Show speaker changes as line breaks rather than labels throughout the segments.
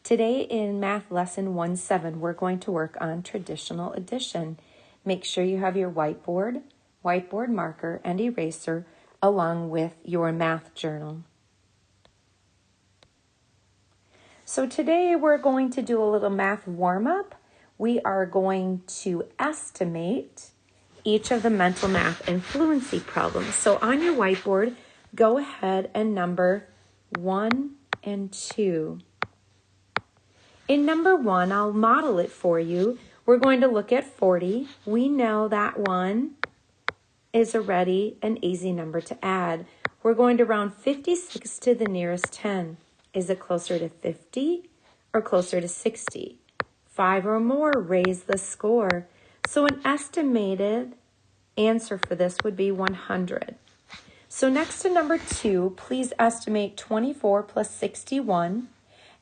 Today in Math Lesson 1-7, we're going to work on traditional addition. Make sure you have your whiteboard marker, and eraser along with your math journal. So today we're going to do a little math warm-up. We are going to estimate each of the mental math and fluency problems. So on your whiteboard, go ahead and number 1 and 2. In number 1, I'll model it for you. We're going to look at 40. We know that 1 is already an easy number to add. We're going to round 56 to the nearest 10. Is it closer to 50 or closer to 60? 5 or more, raise the score. So an estimated answer for this would be 100. So next to number 2, please estimate 24 plus 61.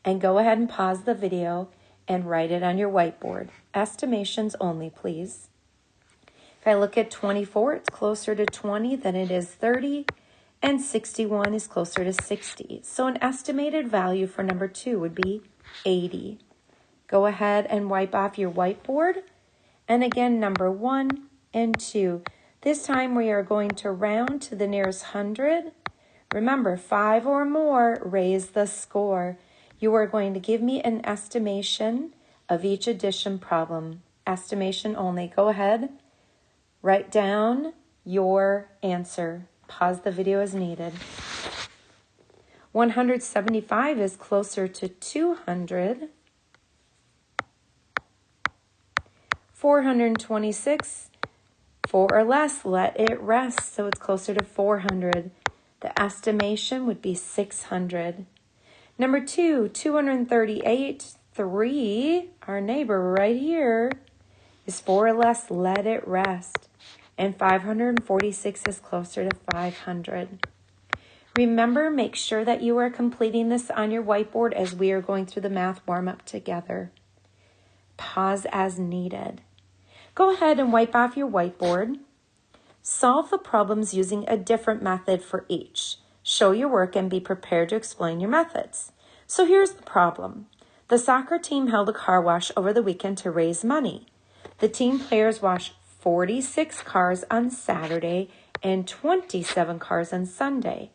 And go ahead and pause the video and write it on your whiteboard. Estimations only, please. If I look at 24, it's closer to 20 than it is 30, and 61 is closer to 60. So an estimated value for number 2 would be 80. Go ahead and wipe off your whiteboard. And again, number 1 and 2. This time we are going to round to the nearest 100. Remember, 5 or more, raise the score. You are going to give me an estimation of each addition problem. Estimation only. Go ahead, write down your answer. Pause the video as needed. 175 is closer to 200. 426, 4 or less, let it rest, so it's closer to 400. The estimation would be 600. Number 2, 238, 3, our neighbor right here, is 4 or less, let it rest. And 546 is closer to 500. Remember, make sure that you are completing this on your whiteboard as we are going through the math warm-up together. Pause as needed. Go ahead and wipe off your whiteboard. Solve the problems using a different method for each. Show your work and be prepared to explain your methods. So here's the problem. The soccer team held a car wash over the weekend to raise money. The team players washed 46 cars on Saturday and 27 cars on Sunday.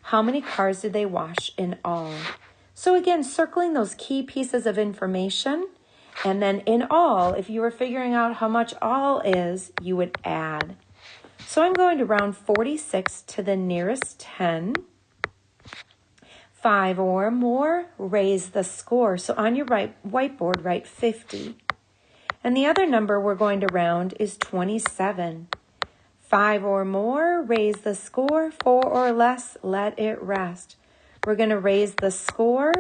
How many cars did they wash in all? So again, circling those key pieces of information, and then in all, if you were figuring out how much all is, you would add. So I'm going to round 46 to the nearest 10. 5 or more, raise the score. So on your whiteboard, write 50. And the other number we're going to round is 27. 5 or more, raise the score. 4 or less, let it rest. We're going to raise the score,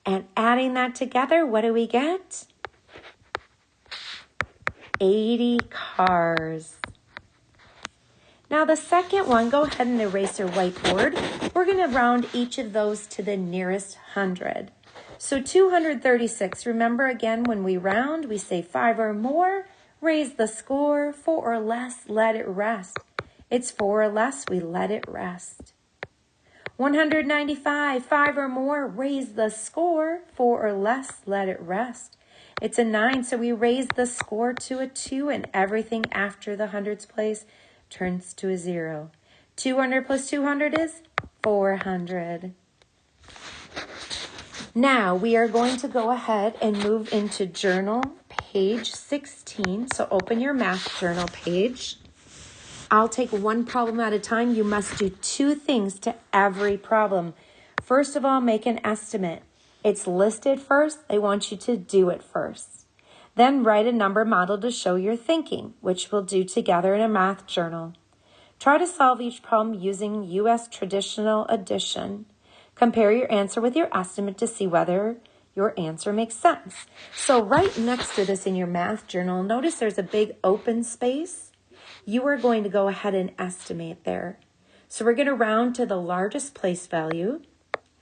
and adding that together, what do we get? 80 cars. Now the second one, go ahead and erase your whiteboard. We're going to round each of those to the nearest 100. So 236, remember again, when we round, we say 5 or more, raise the score. 4 or less, let it rest. It's 4 or less, we let it rest. 195, 5 or more, raise the score. 4 or less, let it rest. It's a 9, so we raise the score to a 2, and everything after the hundreds place turns to a 0. 200 plus 200 is 400. Now we are going to go ahead and move into journal page 16. So open your math journal page. I'll take one problem at a time. You must do 2 things to every problem. First of all, make an estimate. It's listed first. They want you to do it first. Then write a number model to show your thinking, which we'll do together in a math journal. Try to solve each problem using U.S. traditional addition. Compare your answer with your estimate to see whether your answer makes sense. So right next to this in your math journal, notice there's a big open space. You are going to go ahead and estimate there. So we're going to round to the largest place value.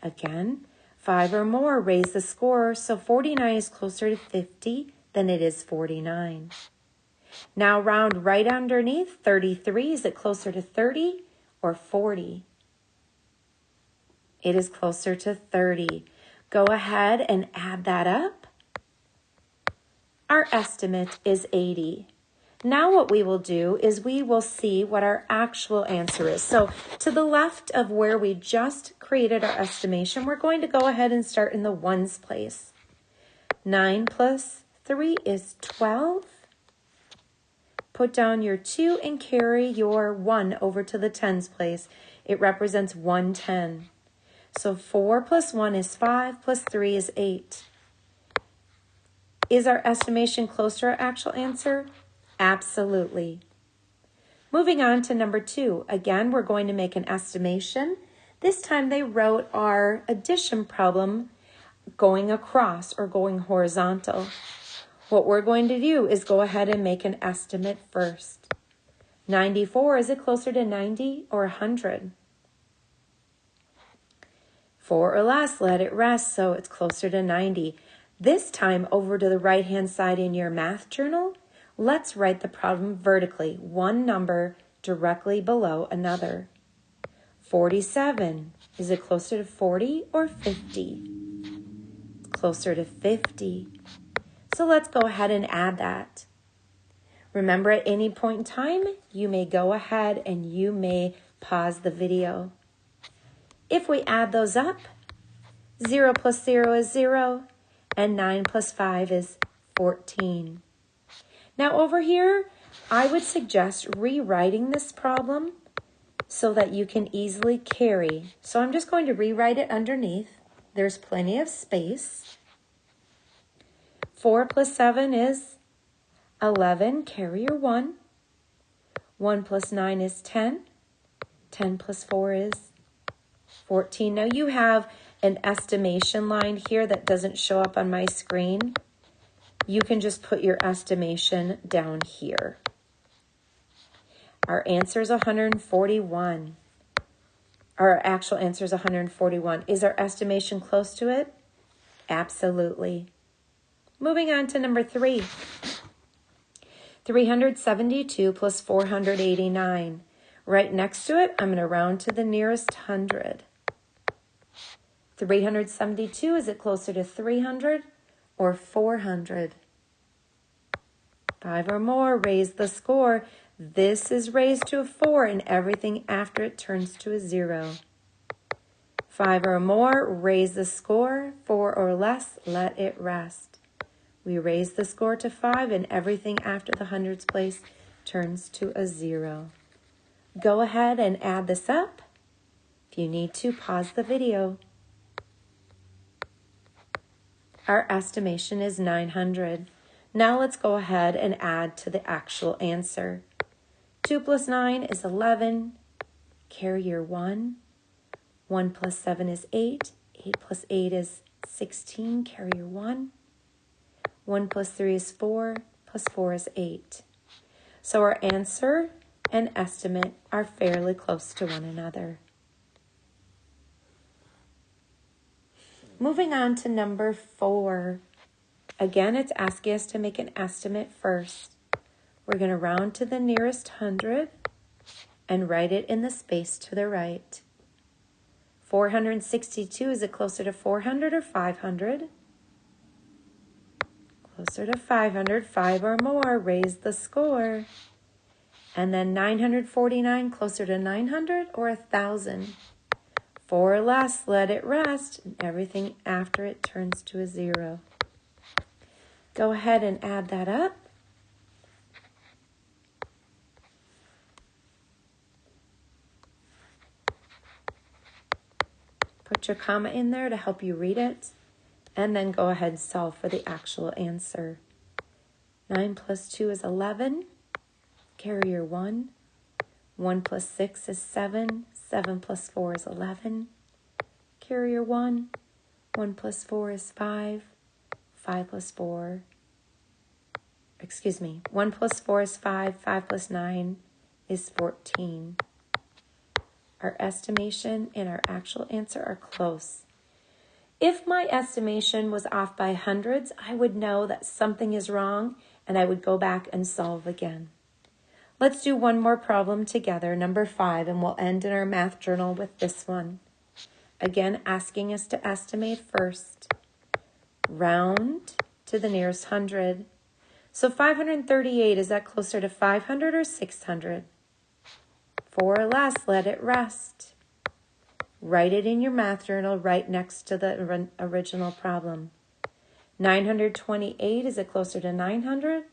Again, 5 or more, raise the score. So 49 is closer to 50 than it is 49. Now round right underneath, 33. Is it closer to 30 or 40? It is closer to 30. Go ahead and add that up. Our estimate is 80. Now what we will do is we will see what our actual answer is. So to the left of where we just created our estimation, we're going to go ahead and start in the ones place. 9 plus 3 is 12. Put down your 2 and carry your 1 over to the tens place. It represents 110. So 4 plus 1 is 5 plus 3 is 8. Is our estimation close to our actual answer? Absolutely. Moving on to number 2. Again, we're going to make an estimation. This time they wrote our addition problem going across or going horizontal. What we're going to do is go ahead and make an estimate first. 94, is it closer to 90 or 100? 4 or less, let it rest, so it's closer to 90. This time, over to the right-hand side in your math journal, let's write the problem vertically, one number directly below another. 47, is it closer to 40 or 50? It's closer to 50. So let's go ahead and add that. Remember, at any point in time, you may go ahead and you may pause the video. If we add those up, 0 plus 0 is 0, and 9 plus 5 is 14. Now over here, I would suggest rewriting this problem so that you can easily carry. So I'm just going to rewrite it underneath. There's plenty of space. 4 plus 7 is 11, carry your 1. 1 plus 9 is 10. 10 plus 4 is 14. Now you have an estimation line here that doesn't show up on my screen. You can just put your estimation down here. Our answer is 141. Our actual answer is 141. Is our estimation close to it? Absolutely. Moving on to number 3. 372 plus 489. Right next to it, I'm going to round to the nearest 100. 372, is it closer to 300 or 400? 5 or more, raise the score. This is raised to a 4, and everything after it turns to a 0. 5 or more, raise the score. 4 or less, let it rest. We raise the score to 5, and everything after the hundreds place turns to a 0. Go ahead and add this up. If you need to, pause the video. Our estimation is 900. Now let's go ahead and add to the actual answer. 2 plus 9 is 11. Carry your 1. 1 plus 7 is 8. 8 plus 8 is 16. Carry your 1. 1 plus 3 is 4. Plus 4 is 8. So our answer and estimate are fairly close to one another. Moving on to number 4. Again, it's asking us to make an estimate first. We're going to round to the nearest 100 and write it in the space to the right. 462, is it closer to 400 or 500? Closer to 500, 5 or more, raise the score. And then 949, closer to 900 or 1,000? 4 or less, let it rest, and everything after it turns to a 0. Go ahead and add that up. Put your comma in there to help you read it, and then go ahead and solve for the actual answer. 9 plus 2 is 11. Carry your 1. 1 plus 6 is 7. 7 plus 4 is 11. Carry your 1. 1 plus 4 is 5. 5 plus 4. 1 plus 4 is 5. 5 plus 9 is 14. Our estimation and our actual answer are close. If my estimation was off by hundreds, I would know that something is wrong, and I would go back and solve again. Let's do one more problem together, number 5, and we'll end in our math journal with this one. Again, asking us to estimate first. Round to the nearest 100. So 538, is that closer to 500 or 600? 4 or less, let it rest. Write it in your math journal right next to the original problem. 928, is it closer to 900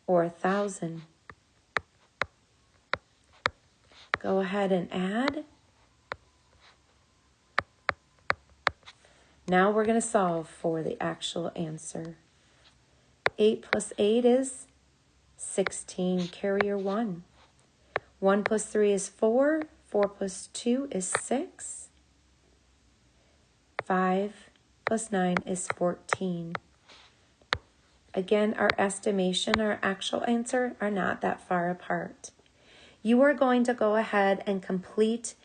or 1,000? Go ahead and add. Now we're going to solve for the actual answer. 8 plus 8 is 16. Carry your 1. 1 plus 3 is 4. 4 plus 2 is 6. 5 plus 9 is 14. Again, our estimation, our actual answer are not that far apart. You are going to go ahead and complete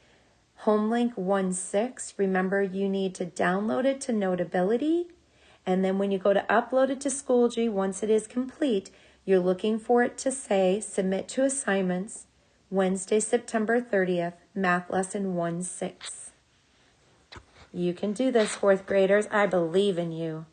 HomeLink 1.6. Remember, you need to download it to Notability. And then when you go to upload it to Schoology, once it is complete, you're looking for it to say, Submit to Assignments, Wednesday, September 30th, Math Lesson 1.6. You can do this, 4th graders. I believe in you.